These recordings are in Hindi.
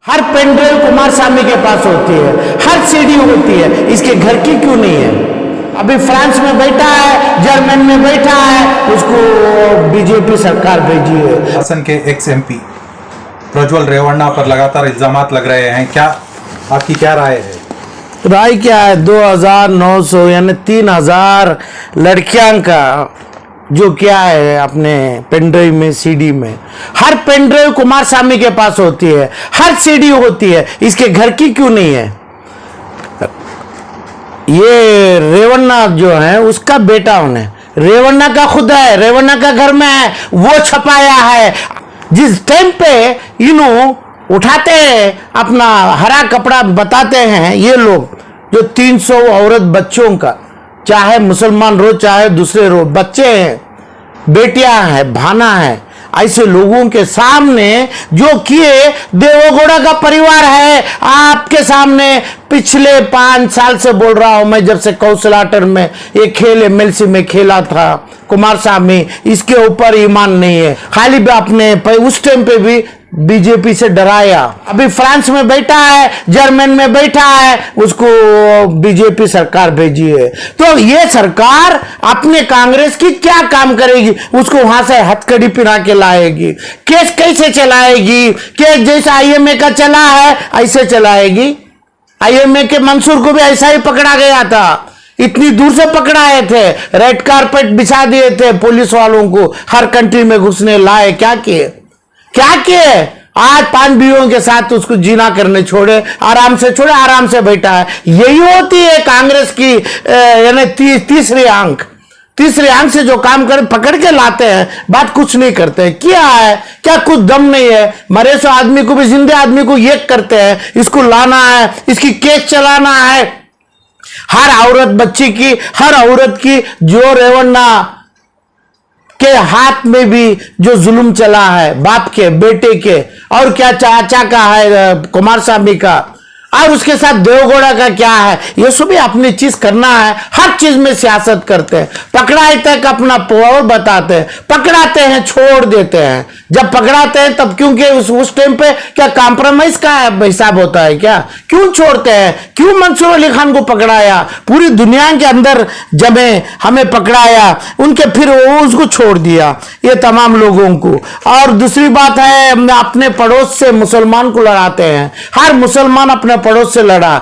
हर पेनड्राइव कुमारस्वामी के पास होती है, हर सीडी होती है, इसके घर की क्यों नहीं है? अभी फ्रांस में बैठा है, जर्मन में बैठा है, उसको बीजेपी सरकार भेजी है। हासन के एक्स एमपी प्रज्वल रेवन्ना पर लगातार इल्जामात लग रहे हैं, क्या आपकी क्या राय है? राय क्या है? 2900 यानी 3000 लड़कियां का जो क्या है अपने पेनड्राइव में, सीडी में, हर पेनड्राइव कुमारस्वामी के पास होती है, हर सीडी होती है, इसके घर की क्यों नहीं है? ये रेवन्ना जो है उसका बेटा उन्हें, रेवन्ना का खुद है, रेवन्ना का घर में है, वो छपाया है। जिस टाइम पे इन्हों उठाते हैं अपना हरा कपड़ा बताते हैं ये लोग, जो 300 औरत बच्चों का, चाहे मुसलमान रो चाहे दूसरे रो, बच्चे हैं, बेटियां हैं, भाना है, ऐसे लोगों के सामने जो किए, देवगौड़ा का परिवार है आपके सामने। पिछले 5 साल से बोल रहा हूं मैं, जब से कौशलाटर में ये खेल एमएलसी में खेला था कुमारस्वामी, इसके ऊपर ईमान नहीं है। खाली भी अपने उस टाइम पे भी बीजेपी से डराया। अभी फ्रांस में बैठा है, जर्मन में बैठा है, उसको बीजेपी सरकार भेजी है। तो ये सरकार अपने कांग्रेस की क्या काम करेगी? उसको वहां से हथकड़ी पिरा के लाएगी। केस कैसे चलाएगी? केस जैसा आईएमए का चला है ऐसे चलाएगी। आईएमए के मंसूर को भी ऐसा ही पकड़ा गया था, इतनी दूर से पकड़ाए थे, रेड कारपेट बिछा दिए थे पुलिस वालों को, हर कंट्री में घुसने लाए। क्या किए? आज 5 बीवियों के साथ उसको जीना करने छोड़े, आराम से छोड़े, आराम से बैठा है। यही होती है कांग्रेस की यानी तीसरी आंख से जो काम कर पकड़ के लाते हैं, बात कुछ नहीं करते। क्या है? क्या कुछ दम नहीं है? मरे सो आदमी को भी जिंदे आदमी को ये करते हैं, इसको लाना है, इसकी केस चलाना है। हर औरत बच्ची की, हर औरत की, जो रेवन्ना के हाथ में भी जो जुल्म चला है, बाप के, बेटे के, और क्या चाचा का है कुमारस्वामी का, और उसके साथ देवगौड़ा का क्या है, ये सब भी अपनी चीज करना है। हर चीज में सियासत करते हैं, पकड़ाए तक अपना पावर बताते हैं, पकड़ाते हैं छोड़ देते हैं। जब पकड़ाते हैं तब, क्योंकि उस टाइम पे क्या कॉम्प्रोमाइज का हिसाब होता है क्या? क्यों छोड़ते हैं? क्यों मंसूर अली खान को पकड़ाया? पूरी दुनिया के अंदर जमे हमें पकड़ाया, उनके फिर वो उसको छोड़ दिया, ये तमाम लोगों को। और दूसरी बात है, अपने पड़ोस से मुसलमान को लड़ाते हैं। हर मुसलमान अपने पड़ोस से लड़ा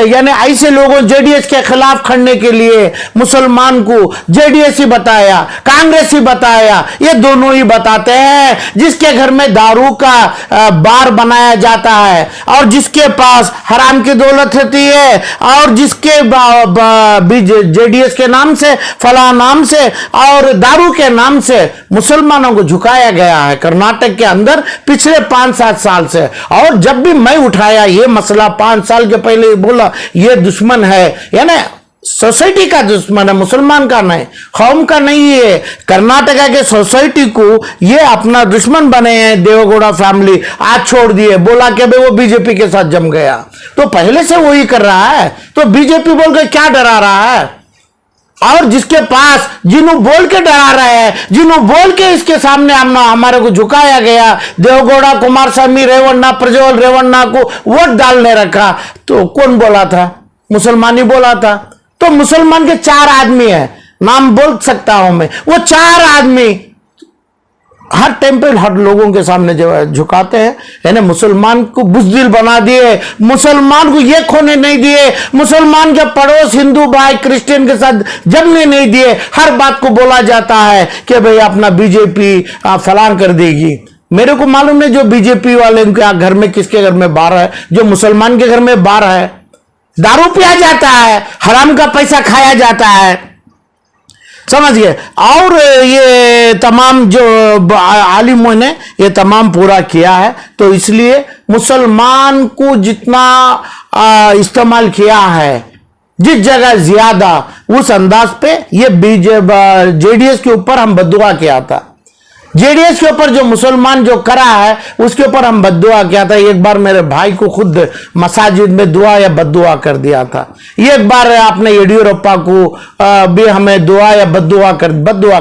यानी ऐसे लोगों जेडीएस के खिलाफ खड़ने के लिए मुसलमान को जेडीएस ही बताया, कांग्रेस ही बताया, ये दोनों ही बताते हैं। जिसके घर में दारू का बार बनाया जाता है, और जिसके पास हराम की दौलत होती है, और जिसके जेडीएस के नाम से, फला नाम से, और दारू के नाम से मुसलमानों को झुकाया गया है कर्नाटक के अंदर पिछले 5-7 साल से। और जब भी मैं उठाया ये मसला 5 साल के पहले ही बोला, ये दुश्मन है, यानी सोसाइटी का दुश्मन है, मुसलमान का नहीं, कौम का नहीं है। कर्नाटका के सोसाइटी को ये अपना दुश्मन बने हैं देवगौड़ा फैमिली। आज छोड़ दिए, बोला कि भाई वो बीजेपी के साथ जम गया, तो पहले से वही कर रहा है, तो बीजेपी बोल के क्या डरा रहा है? और जिसके पास, जिन्हों बोल के डरा रहे हैं, जिन्हों बोल के इसके सामने हमारे को झुकाया गया, देवगौड़ा, कुमारस्वामी, रेवन्ना, प्रज्वल रेवन्ना को वोट डालने रखा, तो कौन बोला था? मुसलमान ही बोला था। तो मुसलमान के 4 आदमी है, नाम बोल सकता हूं मैं, वो 4 आदमी हर टाइम पे हर लोगों के सामने जो झुकाते हैं, यानी मुसलमान को बुज़दिल बना दिए, मुसलमान को ये खोने नहीं दिए, मुसलमान के पड़ोस हिंदू भाई क्रिश्चियन के साथ जमने नहीं दिए। हर बात को बोला जाता है कि भाई अपना बीजेपी फलां कर देगी। मेरे को मालूम है जो बीजेपी वाले उनके घर में, किसके घर में बार है, जो मुसलमान के घर में बार है, दारू पिया जाता है, हराम का पैसा खाया जाता है, समझ गए। और ये तमाम जो आलिमों ने ये तमाम पूरा किया है, तो इसलिए मुसलमान को जितना इस्तेमाल किया है, जिस जगह ज्यादा, उस अंदाज पे ये जेडीएस के ऊपर हम बद्दुआ किया था। जेडीएस के ऊपर जो मुसलमान जो करा है, उसके ऊपर हम बद्दुआ किया था। एक बार मेरे भाई को खुद मसाजिद में दुआ या बद्दुआ कर दिया था। एक बार आपने येडियुरप्पा को भी हमें दुआ या बद्दुआ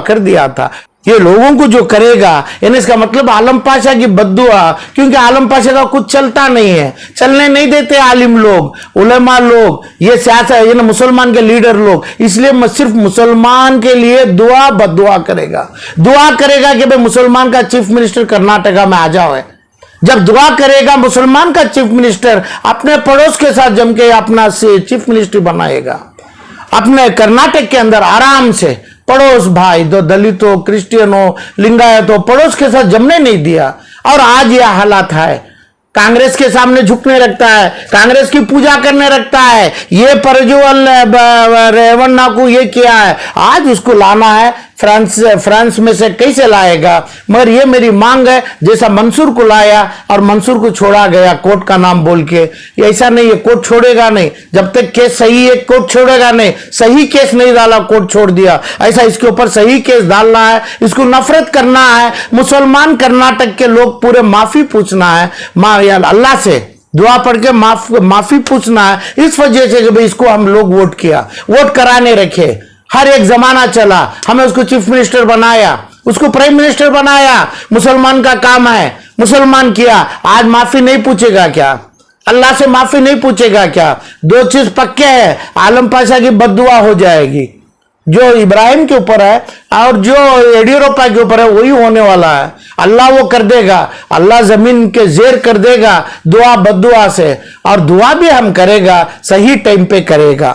कर दिया था। ये लोगों को जो करेगा, यानी इसका मतलब आलम पाशा की बद्दुआ, क्योंकि आलम पाशा का कुछ चलता नहीं है, चलने नहीं देते आलिम लोग, उलेमा लोग, ये सियासत, ये ना मुसलमान के लीडर लोग, इसलिए सिर्फ मुसलमान के लिए दुआ बद्दुआ करेगा कि भाई मुसलमान का चीफ मिनिस्टर कर्नाटका में आ जाओ। है जब दुआ करेगा मुसलमान का चीफ मिनिस्टर, अपने पड़ोस के साथ जम के अपना चीफ मिनिस्टर बनाएगा, अपने कर्नाटक के अंदर आराम से पड़ोस भाई, दो दलित हो, क्रिश्चियन हो, लिंगायत हो, पड़ोस के साथ जमने नहीं दिया। और आज यह हालात है, कांग्रेस के सामने झुकने रखता है, कांग्रेस की पूजा करने रखता है, ये प्रज्वल रेवन्ना को ये किया है, आज उसको लाना है फ्रांस में से कैसे लाएगा। मगर ये मेरी मांग है, जैसा मंसूर को लाया और मंसूर को छोड़ा गया कोर्ट का नाम बोल के, ऐसा नहीं है, कोर्ट छोड़ेगा नहीं जब तक केस सही है, कोर्ट छोड़ेगा नहीं। सही केस नहीं डाला, कोर्ट छोड़ दिया, ऐसा इसके ऊपर सही केस डालना है, इसको नफरत करना है। मुसलमान कर्नाटक के लोग पूरे माफी पूछना है, अल्लाह से दुआ पढ़ के माफी पूछना है, इस वजह से कि भाई इसको हम लोग वोट किया, वोट कराने रखे, हर एक जमाना चला, हमें उसको चीफ मिनिस्टर बनाया, उसको प्राइम मिनिस्टर बनाया, मुसलमान का काम है, मुसलमान किया, आज माफी नहीं पूछेगा क्या? अल्लाह से माफी नहीं पूछेगा क्या? दो चीज पक्के है, आलम पाशा की बद्दुआ हो जाएगी, जो इब्राहिम के ऊपर है और जो येडियुरप्पा के ऊपर है वही होने वाला है। अल्लाह वो कर देगा, अल्लाह जमीन के जेर कर देगा दुआ बद्दुआ से, और दुआ भी हम करेगा, सही टाइम पे करेगा।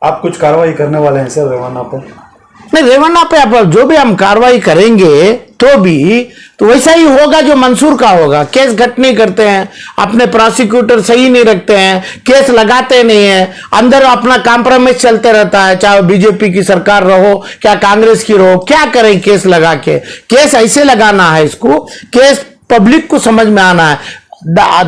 आप कुछ कार्रवाई करने वाले हैं सर रेवन्ना पे? नहीं, रेवन्ना पे आप जो भी हम कार्रवाई करेंगे तो वैसा ही होगा जो मंसूर का होगा। केस घट नहीं करते हैं, अपने प्रोसिक्यूटर सही नहीं रखते हैं, केस लगाते नहीं है, अंदर अपना कॉम्प्रोमाइज चलते रहता है, चाहे बीजेपी की सरकार रहो क्या कांग्रेस की रहो, क्या करें केस लगा के। केस ऐसे लगाना है, इसको केस पब्लिक को समझ में आना है,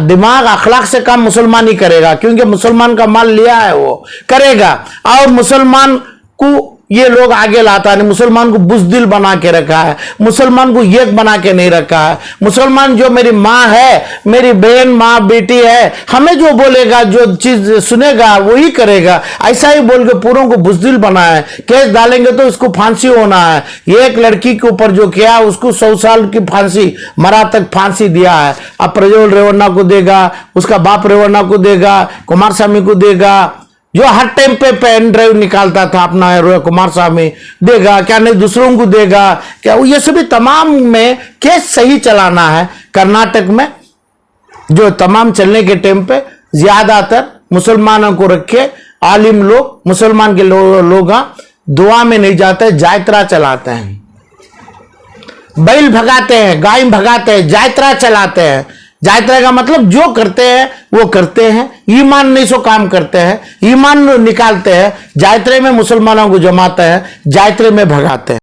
दिमाग अखलाक से काम मुसलमान ही करेगा, क्योंकि मुसलमान का माल लिया है वो करेगा। और मुसलमान को ये लोग आगे लाता है, मुसलमान को बुज़दिल बना के रखा है, मुसलमान को एक बना के नहीं रखा है। मुसलमान जो मेरी माँ है, मेरी बहन माँ बेटी है, हमें जो बोलेगा, जो चीज सुनेगा वही करेगा, ऐसा ही बोल के पूरों को बुज़दिल बनाया है। केस डालेंगे तो इसको फांसी होना है। एक लड़की के ऊपर जो किया उसको 100 साल की फांसी, मरा तक फांसी दिया है। अब प्रज्वल रेवन्ना को देगा, उसका बाप रेवन्ना को देगा, कुमारस्वामी को देगा, जो हर टाइम पे पेन ड्राइव निकालता था अपना कुमारस्वामी देगा, क्या नहीं दूसरों को देगा क्या? ये सभी तमाम में केस सही चलाना है। कर्नाटक में जो तमाम चलने के टाइम पे ज्यादातर मुसलमानों को रखे, आलिम लोग मुसलमान के लोग दुआ में नहीं जाते, जायत्रा चलाते हैं, बैल भगाते हैं, गाय भगाते हैं, जायत्रा चलाते हैं। जायत्रा का मतलब जो करते हैं वो करते हैं, ईमान नहीं सो काम करते हैं, ईमान निकालते हैं, जायत्रे में मुसलमानों को जमाते हैं, जायत्रे में भगाते हैं।